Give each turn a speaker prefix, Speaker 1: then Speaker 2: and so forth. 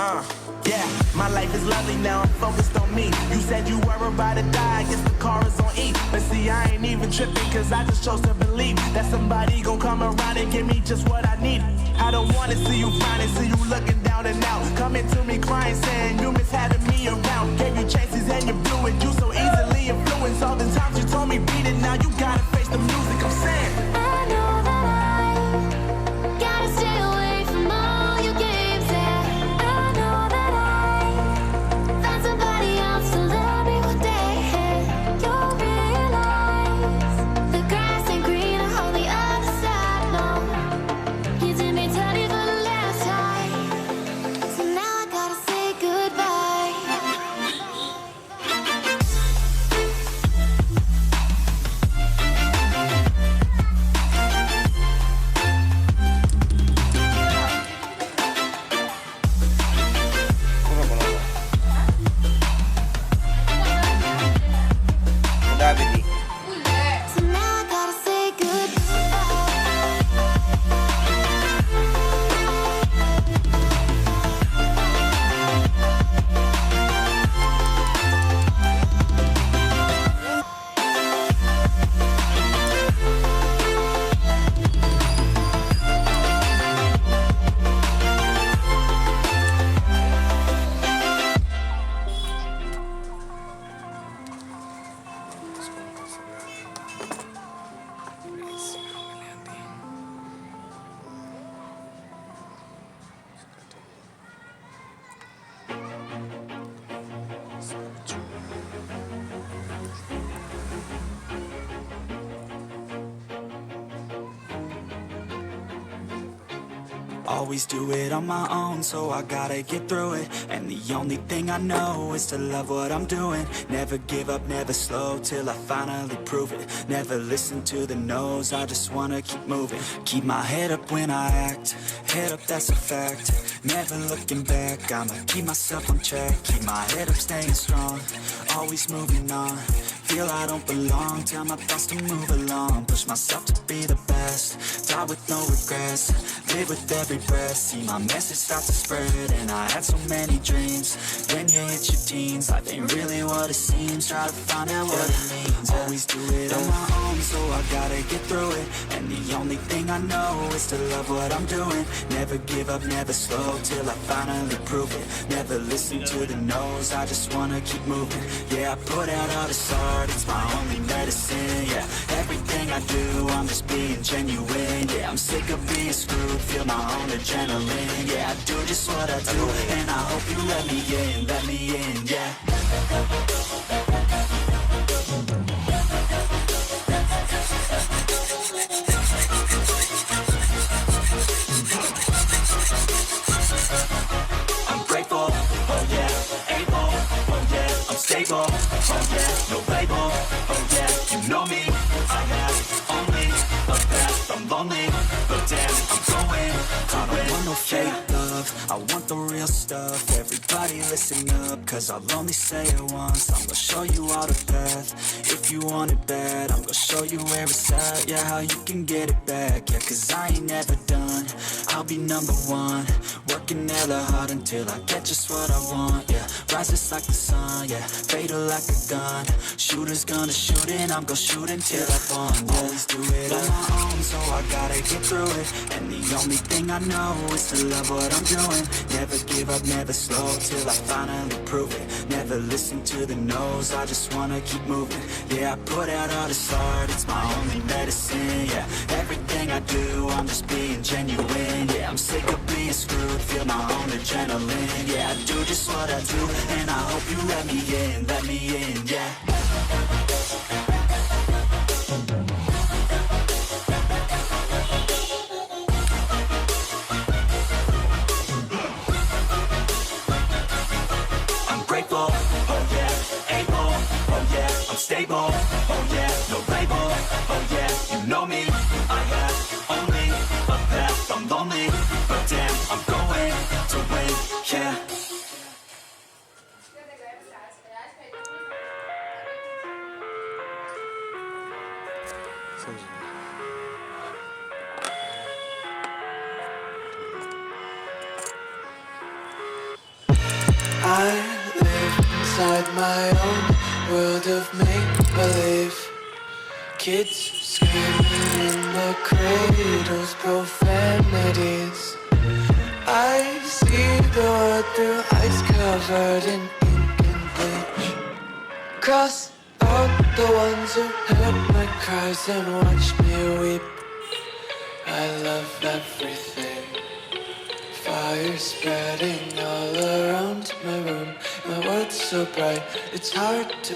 Speaker 1: Yeah, my life is lovely now, I'm focused on me. You said you were about to die, I guess the car is on E. But see, I ain't even tripping, cause I just chose to believe that somebody gon' come around and give me just what I need. I don't wanna see you finding, see you looking down and out. Coming to me crying, saying you miss having me around. Gave you chances and you blew it, you so easily influenced. All the times you told me beat it, now you gotta face the music, I'm saying
Speaker 2: I know that I gotta stay away from all your games, yeah. I know that I found somebody else to love me one day. You'll realize the grass ain't greener on the other side, no. You did me dirty for the last time, so now I gotta say goodbye.
Speaker 3: Davide.
Speaker 2: So now I gotta say goodbye.
Speaker 4: Always do it on my own, so I gotta get through it. And the only thing I know is to love what I'm doing. Never give up, never slow, till I finally prove it. Never listen to the no's, I just wanna keep moving. Keep my head up when I act, head up, that's a fact. Never looking back, I'ma keep myself on track. Keep my head up, staying strong, always moving on. Feel I don't belong, tell my thoughts to move along. Push myself to be the best, die with no regrets. Live with every breath, see my message start to spread. And I had so many dreams, when you hit your teens, life ain't really what it seems. Try to find out what it means. Always do it on my own, so I gotta get through it. And the only thing I know is to love what I'm doing. Never give up, never slow, till I finally prove it. Never listen to the no's, I just wanna keep moving. Yeah, I put out all this art, it's my only medicine. Yeah, everything I do, I'm just being genuine. Yeah, I'm sick of being screwed, feel my own adrenaline. Yeah, I do just what I do, and I hope you let me in, yeah. I'm grateful, oh yeah, able, oh yeah, I'm stable, oh yeah, no label, oh yeah, you know me, I have only a path, I'm lonely, but damn, I'm going to win. I don't want no fake love, I want the real stuff. Everybody listen up, cause I'll only say it once. I'm gonna show you all the path, if you want it bad. I'm gonna show you where it's at, yeah, how you can get it back. Yeah, cause I ain't never done, I'll be number one. Working hella hard until I get just what I want, yeah. Rises like the sun, yeah, fatal like a gun. Shooter's gonna shoot and I'm gonna shoot until I fall. Always do it on my own, so I gotta get through it. And the only thing I know is to love what I'm doing. Never give up, never slow, till I finally prove it. Never listen to the no's, I just wanna keep moving. Yeah, I put out all this art, it's my only medicine. Yeah, everything I do, I'm just being genuine. Yeah, I'm sick of being screwed, feel my own adrenaline. Yeah, I do just what I do, and I hope you let me in, yeah. I'm grateful, oh yeah, able, oh yeah, I'm stable, oh yeah, no label, oh yeah, you know me, I have only a path, I'm lonely, but damn, I'm going to win, yeah.
Speaker 3: I live inside my own world of make-believe. Kids screaming in the cradles, profanities. I see the world through ice covered in ink and bleach. Cross out the ones who heard my cries and watched me weep. I love everything. Fire spreading all around my room. My world's so bright, it's hard to